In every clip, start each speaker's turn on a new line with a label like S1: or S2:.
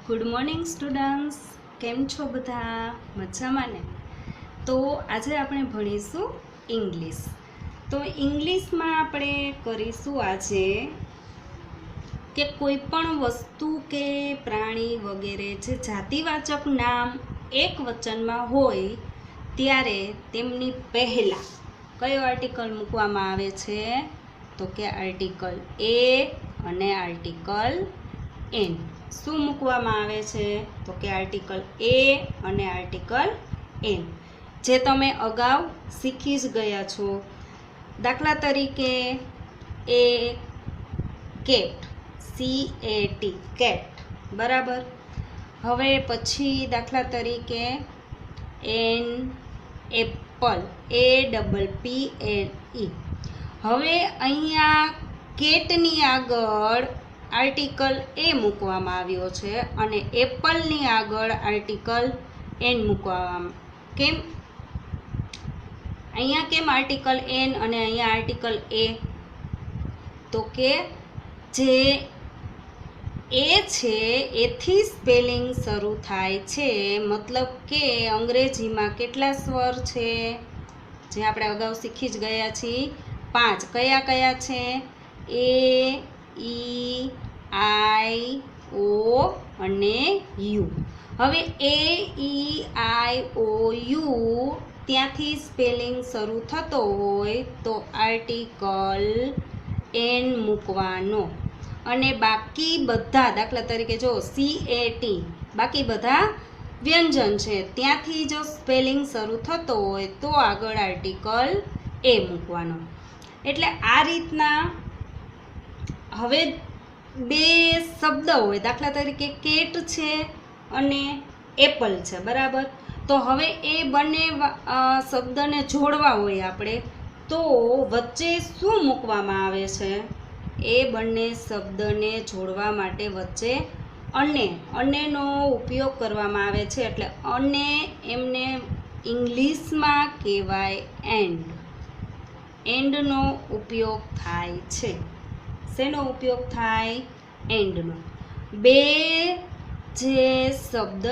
S1: Good morning students, કેમ છો બધા? મજામાં ને? તો આજે આપણે ભણીશું ઇંગ્લિશ. તો ઇંગ્લિશમાં આપણે કરીશું આજે કે કોઈ પણ વસ્તુ કે પ્રાણી વગેરે જે જાતિવાચક નામ એક વચનમાં હોય ત્યારે તેમની પહેલાં કયો આર્ટિકલ મૂકવામાં આવે છે? તો કે આર્ટિકલ એ અને આર્ટિકલ એન. શું મૂકવામાં આવે છે? તો કે આર્ટિકલ એ અને આર્ટિકલ એન, જે તમે અગાઉ શીખી જ ગયા છો. દાખલા તરીકે એ કેટ, CAT કેટ, બરાબર. હવે પછી દાખલા તરીકે એન એપલ, APPLE. હવે અહીંયા કેટની આગળ આર્ટિકલ એ મૂકવામાં આવ્યો છે અને એપલની આગળ આર્ટિકલ એન મૂકવામાં. કેમ અહીંયા કેમ આર્ટિકલ એન અને અહીંયા આર્ટિકલ એ? તો કે જે એ છે એથી સ્પેલિંગ શરૂ થાય છે, મતલબ કે અંગ્રેજીમાં કેટલા સ્વર છે જે આપણે અગાઉ શીખી જ ગયા છીએ? 5. કયા કયા છે? એ, ઈ, આઈ, ઓ અને યુ. હવે એ, ઈ, આઈ, ઓ, યુ ત્યાંથી સ્પેલિંગ શરૂ થતો હોય તો આર્ટિકલ એન મૂકવાનો. અને બાકી બધા દાખલા તરીકે જો CAT, બાકી બધા વ્યંજન છે ત્યાંથી જો સ્પેલિંગ શરૂ થતો હોય તો આગળ આર્ટિકલ એ મૂકવાનો. એટલે આ રીતના હવે બે શબ્દ હોય, દાખલા તરીકે કેટ છે અને એપલ છે, બરાબર. તો હવે એ બંને શબ્દને જોડવા હોય આપણે તો વચ્ચે શું મૂકવામાં આવે છે? એ બંને શબ્દને જોડવા માટે વચ્ચે અનેનો ઉપયોગ કરવામાં આવે છે. એટલે અને એમને ઇંગ્લિશમાં કહેવાય એન્ડ. એન્ડનો ઉપયોગ થાય છે. શેનો ઉપયોગ થાય? એન્ડનો. બે શબ્દ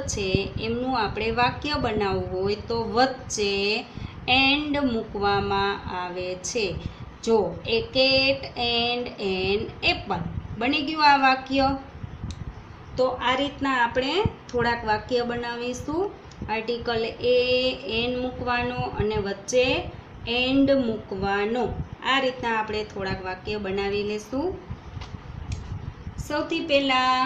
S1: છે એમનું આપણે વાક્ય બનાવવું હોય તો વચ્ચે એન્ડ મૂકવામાં આવે છે. જો એ કેટ એન્ડ એન એપલ બની ગયું આ વાક્ય. તો આ રીતના આપણે થોડાક વાક્ય બનાવીશું. આર્ટિકલ એ એન મૂકવાનો અને વચ્ચે એન્ડ મૂકવાનો. આ રીતના આપણે થોડાક વાક્ય બનાવી લેશું. સૌથી પહેલા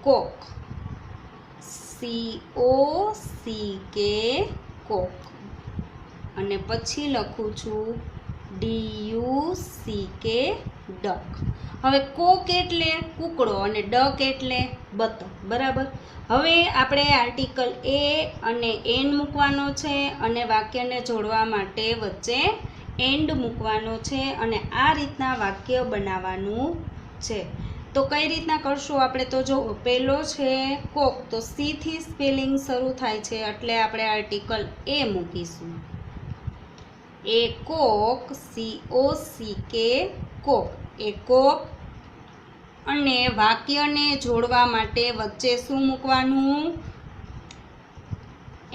S1: કોક, COCK કોક, અને પછી લખું છું DUCK ડક. હવે કોક એટલે કૂકડો અને ડક એટલે બતક, બરાબર. હવે આપણે આર્ટિકલ એ અને એન મૂકવાનો છે અને વાક્યને જોડવા માટે વચ્ચે એન્ડ મૂકવાનો છે અને આ રીતના વાક્ય બનાવવાનું છે. તો કઈ રીતના કરશું આપણે? તો જો પહેલો છે કોક, તો સી થી સ્પેલિંગ શરૂ થાય છે એટલે આપણે આર્ટિકલ એ મૂકીશું. એ કોક, COCK કોક, એ કોક. અને વાક્યને જોડવા માટે વચ્ચે શું મૂકવાનું?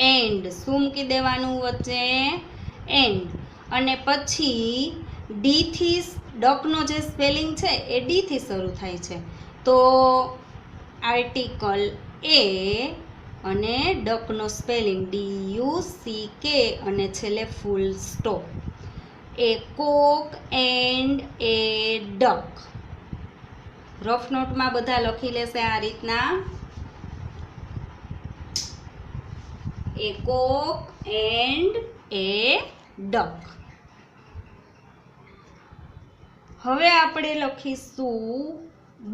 S1: એન્ડ. શું મૂકી દેવાનું વચ્ચે? એન્ડ. અને પછી ડી થી ડકનો જે સ્પેલિંગ છે એ ડી થી શરૂ થાય છે તો આર્ટિકલ એ અને ડકનો સ્પેલિંગ DUCK અને છેલ્લે full stop. A cock and a duck. Rough નોટમાં બધા લખી લેશે આ રીતના. A cock and a duck. હવે આપણે લખીશું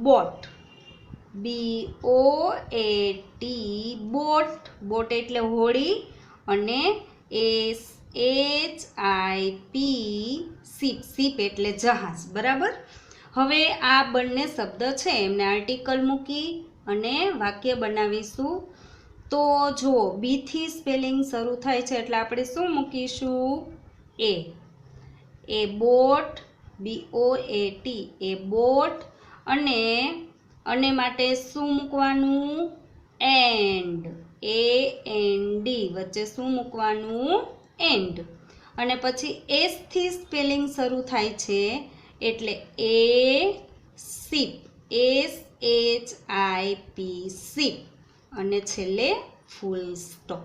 S1: બોટ, BOAT બોટ. બોટ એટલે હોડી અને SHIP શીપ, શીપ એટલે જહાજ, બરાબર. હવે આ બંને શબ્દ છે એમને આર્ટિકલ મૂકી અને વાક્ય બનાવીશું. તો જો બી થી સ્પેલિંગ શરૂ થાય છે એટલે આપણે શું મૂકીશું? એ. એ બોટ, BOAT, એ બોટ. અને માટે શું મૂકવાનું? એન્ડ, AND, વચ્ચે શું મૂકવાનું? એન્ડ. અને પછી એસ થી સ્પેલિંગ શરૂ થાય છે એટલે એ શીપ, SHIP, શીપ. અને છેલ્લે full stop.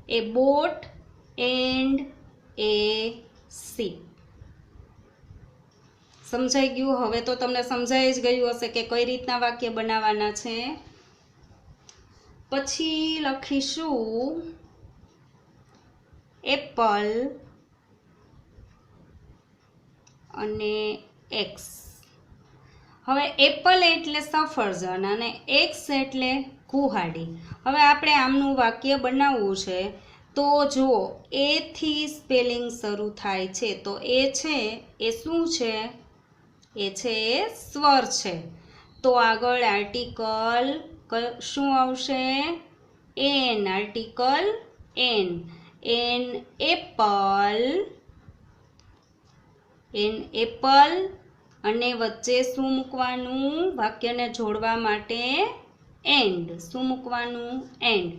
S1: A boat and a ship. સમજાઈ ગયું? હવે તો તમને સમજાઈ જ ગયું હશે કે કઈ રીતના વાક્ય બનાવવાના છે. પછી લખીશું એપલ અને એક્સ. હવે એપલ એટલે સફરજન અને એક્સ એટલે કુહાડી. હવે આપણે આમનું વાક્ય બનાવવું છે તો જુઓ, એ થી સ્પેલિંગ શરૂ થાય છે તો એ છે એ શું છે? એ છે એ સ્વર છે. તો આગળ આર્ટિકલ શું આવશે? An. Article an. An apple, an apple. અને વચ્ચે શું મૂકવાનું? વાક્યને જોડવા માટે એન્ડ. શું મૂકવાનું? એન્ડ.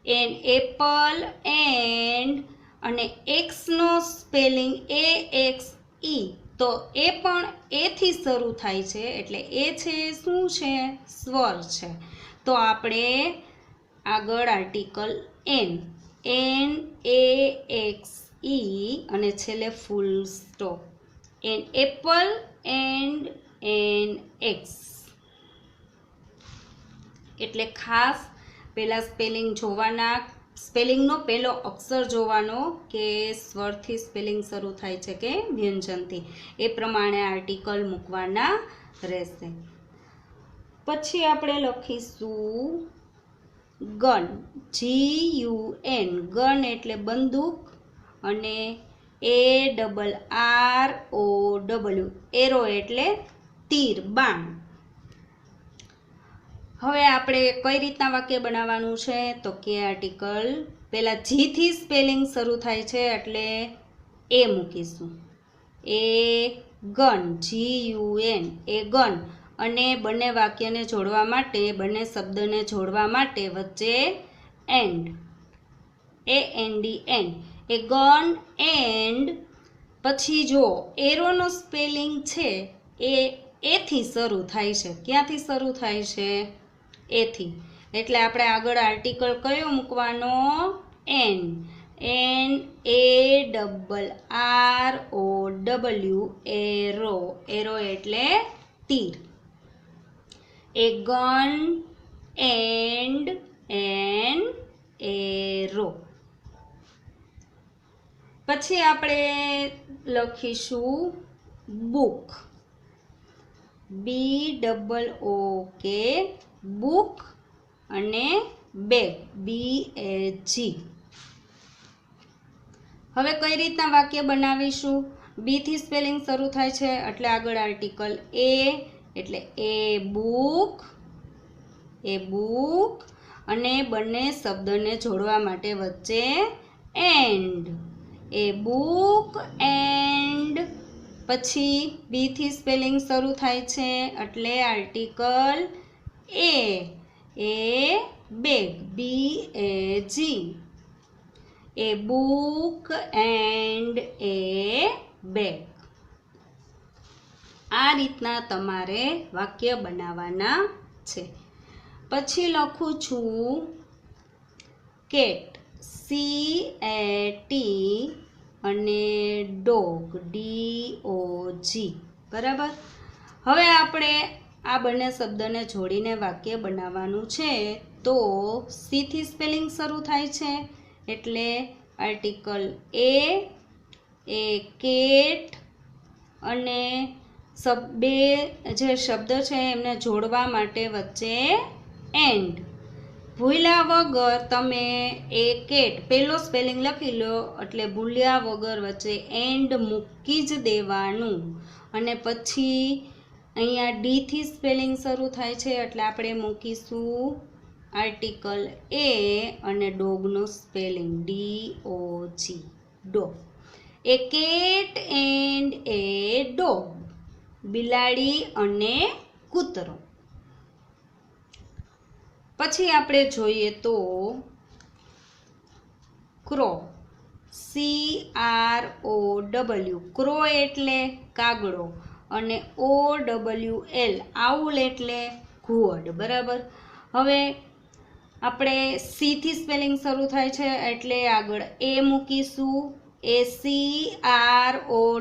S1: N apple and. અને એક્સનો સ્પેલિંગ AXE. તો એ પણ એ થી શરૂ થાય છે એટલે એ છે શું છે? સ્વર છે. તો આપણે આગળ આર્ટિકલ એન, NAXE અને છેલ્લે full stop. An apple and an axe. એટલે ખાસ પહેલા સ્પેલિંગ જોવાના, સ્પેલિંગનો પહેલો અક્ષર જોવાનો કે સ્વરથી સ્પેલિંગ શરૂ થાય છે કે વ્યંજનથી. એ પ્રમાણે આર્ટિકલ મૂકવાના રહેશે. પછી આપણે લખીશું ગન, GUN. ગન એટલે બંદૂક. અને ARROW, એરો એટલે તીર, બાણ. હવે આપણે કઈ રીતના વાક્ય બનાવવાનું છે તો કે આર્ટિકલ પહેલા જી થી સ્પેલિંગ શરૂ થાય છે એટલે એ મૂકીશું. એ ગન, GUN, એ ગન. અને બંને વાક્યને જોડવા માટે, બંને શબ્દને જોડવા માટે વચ્ચે and, AND, and. A gun and. પછી જો એરોનો સ્પેલિંગ છે એ થી શરૂ થાય છે. ક્યાંથી શરૂ થાય છે? એથી. એટલે આપણે આગળ આર્ટિકલ કયો મૂકવાનો? એન. NARROW, arrow. એરો એટલે તીર. એ ગન એન્ડ એન એરો. પછી આપણે લખીશું બુક, BOOK, બુક. અને બેગ, BAG. હવે કઈ રીતના વાક્ય બનાવીશું? બી થી સ્પેલિંગ શરૂ થાય છે એટલે આગળ આર્ટિકલ એ, એટલે એ બુક, એ બુક. અને બંને શબ્દને જોડવા માટે વચ્ચે એન્ડ, એ બુક એન્ડ. પછી બી થી સ્પેલિંગ શરૂ થાય છે એટલે article A bag, BAG. A book and A bag. આ રીતના તમારે વાક્ય બનાવવાના છે. પછી લખું છું કેટ, CAT. અને ડોગ, DOG. બરાબર. હવે આપણે આ બંને શબ્દને જોડીને વાક્ય બનાવવાનું છે તો સી થી સ્પેલિંગ શરૂ થાય છે એટલે આર્ટિકલ એ કેટ. અને બે જે શબ્દ છે એમને જોડવા માટે વચ્ચે એન્ડ. ભૂલ્યા વગર તમે એ કેટ પહેલો સ્પેલિંગ લખી લો એટલે ભૂલ્યા વગર વચ્ચે એન્ડ મૂકી જ દેવાનું. અને પછી અહીંયા ડી થી સ્પેલિંગ શરૂ થાય છે એટલે આપણે મૂકીશું આર્ટિકલ એ અને ડોગનો spelling DOG, dog. A cat and a dog, બિલાડી અને કૂતરો. પછી આપણે જોઈએ તો ક્રો, CROW, ક્રો એટલે કાગડો અને OWL આઉલ એટલે ઘુવડ. બરાબર. હવે આપણે સી થી સ્પેલિંગ શરૂ થાય છે એટલે આગળ એ મૂકીશું, ACROW,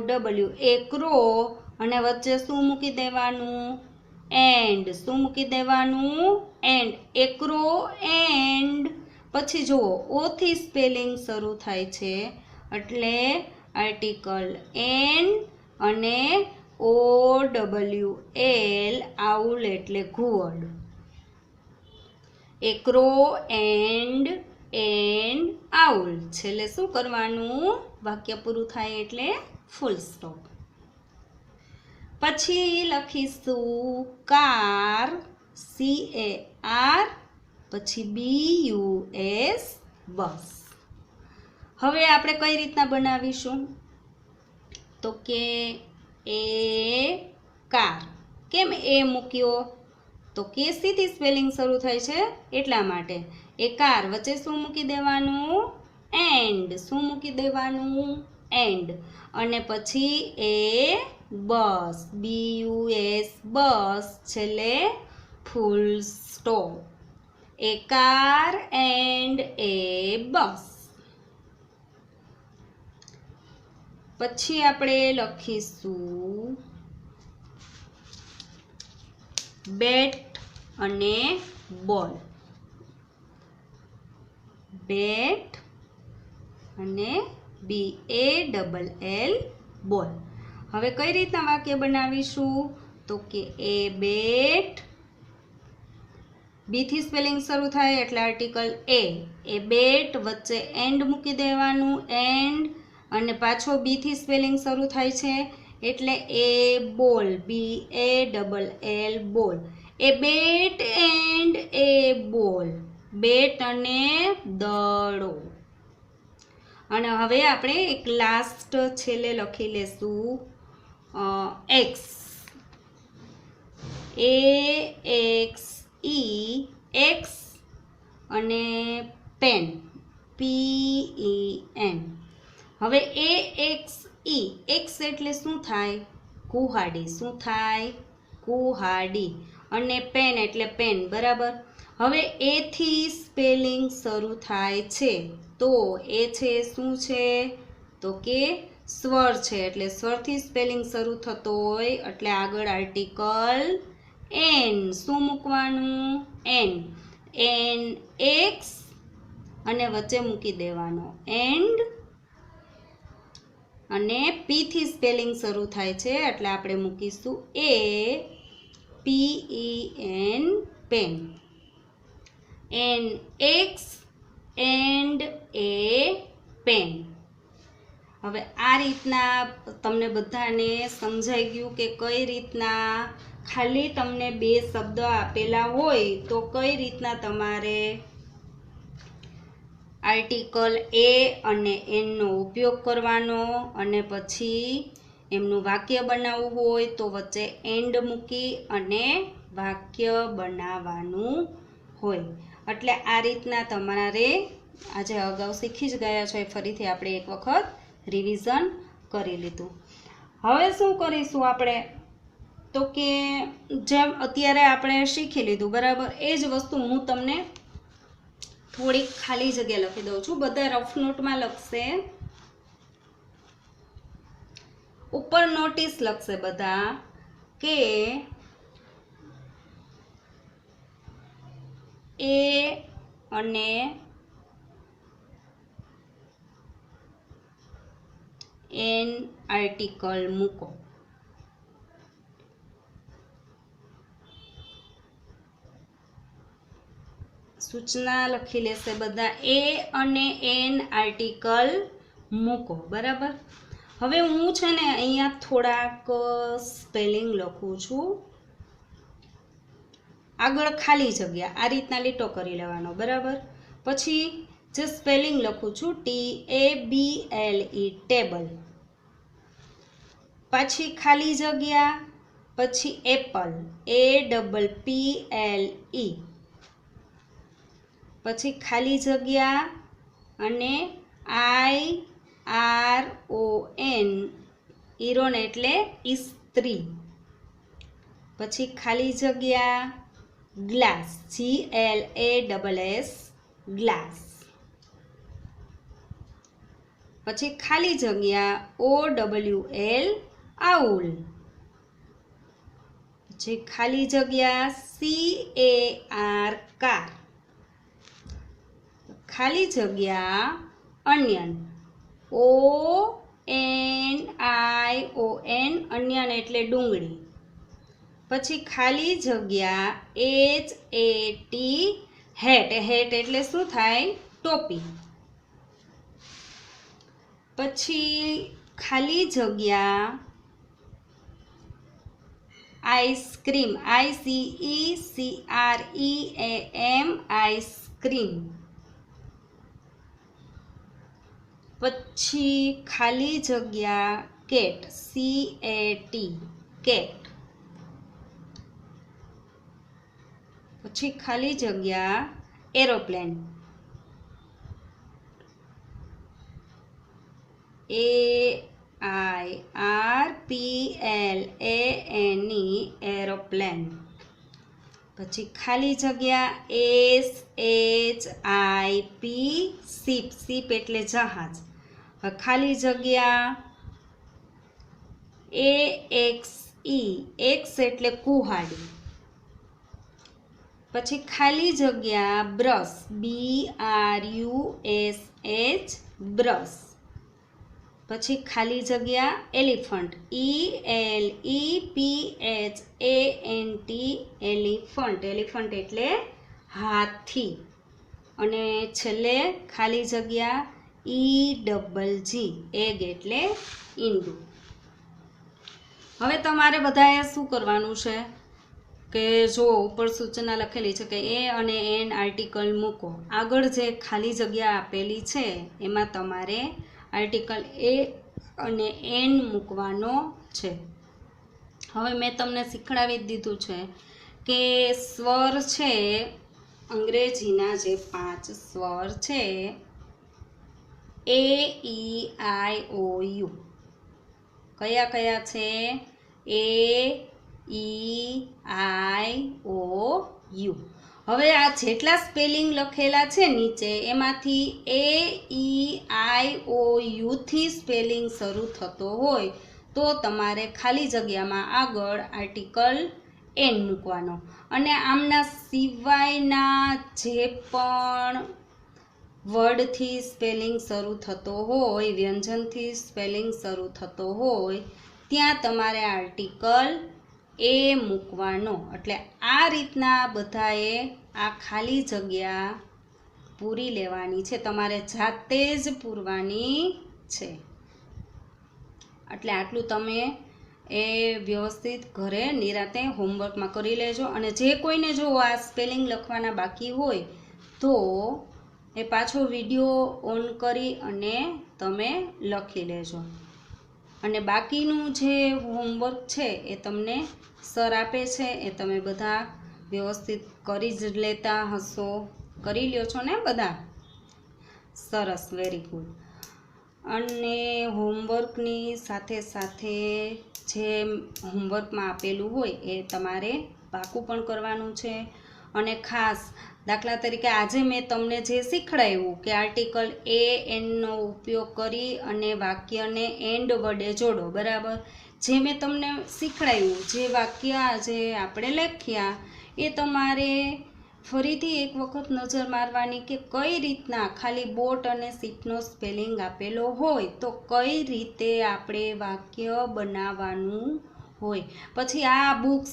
S1: એ ક્રો, અને વચ્ચે શું મૂકી દેવાનું? એન્ડ. શું મૂકી દેવાનું? એન્ડ. એકરો એન્ડ. પછી જુઓ ઓ થી સ્પેલિંગ શરૂ થાય છે એટલે આર્ટિકલ એન અને OWL આઉલ એટલે ઘુવડ. એકરો એન્ડ એન આઉલ. છેલ્લે શું કરવાનું? વાક્ય પૂરું થાય એટલે ફૂલ સ્ટોપ. પછી લખીશું કાર, CAR, પછી BUS, બસ. હવે આપણે કઈ રીતના બનાવીશું? તો કે એ કાર. કેમ એ મૂક્યો? તો કે સી થી સ્પેલિંગ શરૂ થાય છે એટલા માટે. એ કાર, વચ્ચે શું મૂકી દેવાનું? એન્ડ. શું મૂકી દેવાનું? એન્ડ. અને પછી એ બસ, BUS, બસ. છેલ્લે full stop. A car and a bus. પછી આપણે લખીશું બેટ અને બોલ. બેટ અને BALL, બોલ. હવે કઈ રીતના વાક્ય બનાવીશું? તો કે એ બેટ, બી થી સ્પેલિંગ શરૂ થાય એટલે આર્ટિકલ એ બેટ, વચ્ચે એન્ડ મૂકી દેવાનું, એન્ડ, અને પાછો બી થી સ્પેલિંગ શરૂ થાય છે એટલે એ બોલ, BALL, બોલ. એ બેટ એન્ડ એ બોલ. બેટ અને દડો. અને હવે આપણે એક લાસ્ટ છેલ્લે લખી લેશું એક્સ, AXE, એક્સ, અને પેન, PEN. હવે AXE, એક્સ એટલે શું થાય? કુહાડી. શું થાય? કુહાડી. અને પેન એટલે પેન. બરાબર. હવે એ થી સ્પેલિંગ શરૂ થાય છે તો એ છે શું છે? તો કે સ્વર છે, એટલે સ્વરથી સ્પેલિંગ શરૂ થતો હોય એટલે આગળ આર્ટિકલ એન. શું મૂકવાનું? એન. એન એક્સ, અને વચ્ચે મૂકી દેવાનો એન્ડ, અને પી થી સ્પેલિંગ શરૂ થાય છે એટલે આપણે મૂકીશું APEN, pen. An axe and a pen. હવે આ રીતના તમને બધાને સમજાઈ ગયું કે કઈ રીતના ખાલી તમને બે શબ્દ આપેલા હોય તો કઈ રીતના તમારે આર્ટિકલ એ અને એનનો ઉપયોગ કરવાનો, અને પછી એમનું વાક્ય બનાવવું હોય તો વચ્ચે એન્ડ મૂકી અને વાક્ય બનાવવાનું હોય. એટલે આ રીતના તમારે આજે અગાઉ શીખી જ ગયા છો એ ફરીથી આપણે એક વખત રિવિઝન કરી લીધું. હવે શું કરીશું આપણે? તો કે જેમ અત્યારે આપણે શીખી લીધું બરાબર એ જ વસ્તુ હું તમને થોડીક ખાલી જગ્યા લખી દઉં છું. બધા રફ નોટમાં લખશે, ઉપર નોટિસ લખશે બધા કે એ અને એન આર્ટિકલ મૂકો. સૂચના લખી લેશે બધા, એ અને એન આર્ટિકલ મૂકો. બરાબર. હવે હું છે ને અહીંયા થોડાક સ્પેલિંગ લખું છું. આગળ ખાલી જગ્યા આ રીતના લીટો કરી લેવાનો. બરાબર. પછી જે સ્પેલિંગ લખું છું TABLE, ટેબલ. પાછી ખાલી જગ્યા, પછી એપલ APPLE, પછી ખાલી જગ્યા અને IRON, ઈરોન એટલે ઇસ્ત્રી, પછી ખાલી જગ્યા ગ્લાસ GLASS, ગ્લાસ, પછી ખાલી જગ્યા OWL, આઉલ, પછી ખાલી જગ્યા CAR, કાર, ખાલી જગ્યા અન્યન ONION, અન્યન એટલે ડુંગળી, પછી ખાલી જગ્યા HAT, હેટ, હેટ એટલે શું થાય? ટોપી, પછી ખાલી જગ્યા આઈસ્ક્રીમ ICECREAM, આઈસ્ક્રીમ, પછી ખાલી જગ્યા કેટ CAT, કેટ, પછી ખાલી જગ્યા એરોપ્લેન AIRPLANE, એરોપ્લેન, પછી ખાલી જગ્યા SHIP, શિપ, શિપ એટલે જહાજ, ખાલી જગ્યા AXE, એક્સ એટલે કુહાડી, પછી ખાલી જગ્યા બ્રશ BRUSH, બ્રશ, પછી ખાલી જગ્યા એલિફન્ટ ELEPHANT, એલિફન્ટ, એલિફન્ટ એટલે હાથી, અને છેલ્લે ખાલી જગ્યા EGG, એગ એટલે ઈંડું. હવે તમારે બધાએ શું કરવાનું છે કે જો ઉપર સૂચના લખેલી છે કે એ અને એન આર્ટિકલ મૂકો, આગળ જે ખાલી જગ્યા આપેલી છે એમાં તમારે આર્ટિકલ એ અને એન મૂકવાનો છે. હવે મેં તમને શીખડાવી દીધું છે કે સ્વર છે, અંગ્રેજીના જે 5 સ્વર છે AEIOU, કયા કયા છે? AEIOU. હવે આ જેટલા સ્પેલિંગ લખેલા છે નીચે એમાંથી AEIOU થી સ્પેલિંગ શરૂ થતો હોય તો તમારે ખાલી જગ્યામાં આગળ આર્ટિકલ એન મૂકવાનો, અને આમના સિવાયના જે પણ વર્ડથી સ્પેલિંગ શરૂ થતો હોય, વ્યંજનથી સ્પેલિંગ શરૂ થતો હોય ત્યાં તમારે આર્ટિકલ એ મૂકવાનો. એટલે આ રીતના બધાએ આ ખાલી જગ્યા પૂરી લેવાની છે, તમારે જાતે જ પૂરવાની છે. એટલે આટલું તમે એ વ્યવસ્થિત ઘરે નિરાતે હોમવર્કમાં કરી લેજો, અને જે કોઈને જો આ સ્પેલિંગ લખવાના બાકી હોય તો એ પાછો વિડીયો ઓન કરી અને તમે લખી લેજો. અને બાકીનું જે હોમવર્ક છે એ તમને સર આપે છે એ તમે બધા વ્યવસ્થિત કરી જ લેતા હશો, કરી લ્યો છો ને બધા? સરસ, વેરી ગુડ. અને હોમવર્કની સાથે સાથે જે હોમવર્કમાં આપેલું હોય એ તમારે પાકું પણ કરવાનું છે. અને ખાસ દાખલા તરીકે આજે મેં તમને જે શીખડાવ્યું કે આર્ટિકલ એ એનનો ઉપયોગ કરી અને વાક્યને એન્ડ વડે જોડો, બરાબર? જે મેં તમને શીખડાવ્યું, જે વાક્ય આજે આપણે લખ્યા એ તમારે ફરીથી એક વખત નજર મારવાની કે કઈ રીતના ખાલી બોટ અને શીપનો સ્પેલિંગ આપેલો હોય તો કઈ રીતે આપણે વાક્ય બનાવવાનું હોય. પછી આ બુક્સ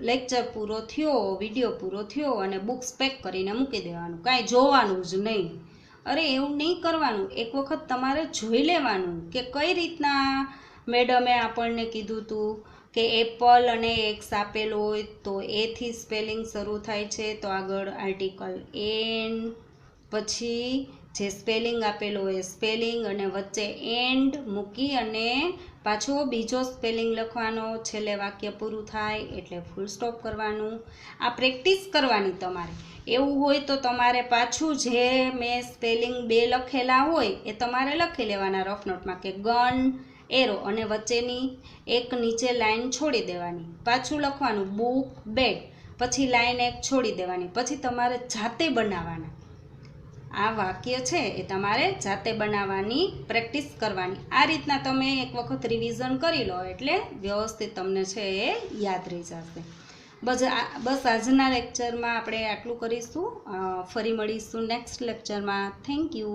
S1: લેક્ચર પૂરો થયો, વિડીયો પૂરો થયો અને બુક્સ પેક કરીને મૂકી દેવાનું, કાંઈ જોવાનું જ નહીં. અરે એવું નહીં કરવાનું, એક વખત તમારે જોઈ લેવાનું કે કઈ રીતના મેડમે આપણને કીધું હતું કે એપલ અને એક્સ આપેલો હોય તો એથી સ્પેલિંગ શરૂ થાય છે તો આગળ આર્ટિકલ એન, પછી જે સ્પેલિંગ આપેલો હોય સ્પેલિંગ અને વચ્ચે એન્ડ મૂકી અને પાછો બીજો સ્પેલિંગ લખવાનો, છેલ્લે વાક્ય પૂરું થાય એટલે ફૂલ સ્ટોપ કરવાનું. આ પ્રેક્ટિસ કરવાની તમારે. એવું હોય તો તમારે પાછું જે મેં સ્પેલિંગ 2 લખેલા હોય એ તમારે લખી લેવાના રફ નોટમાં કે ગન એરો અને વચ્ચેની એક નીચે લાઈન છોડી દેવાની, પાછું લખવાનું બુક બેડ, પછી લાઈન એક છોડી દેવાની, પછી તમારે જાતે બનાવવાના. આ વાક્ય છે એ તમારે જાતે બનાવવાની પ્રેક્ટિસ કરવાની. આ રીતના તમે એક વખત રિવિઝન કરી લો એટલે વ્યવસ્થિત તમને છે એ યાદ રહી જશે. બસ આજના લેક્ચરમાં આપણે આટલું કરીશું. ફરી મળીશું નેક્સ્ટ લેક્ચરમાં. Thank you.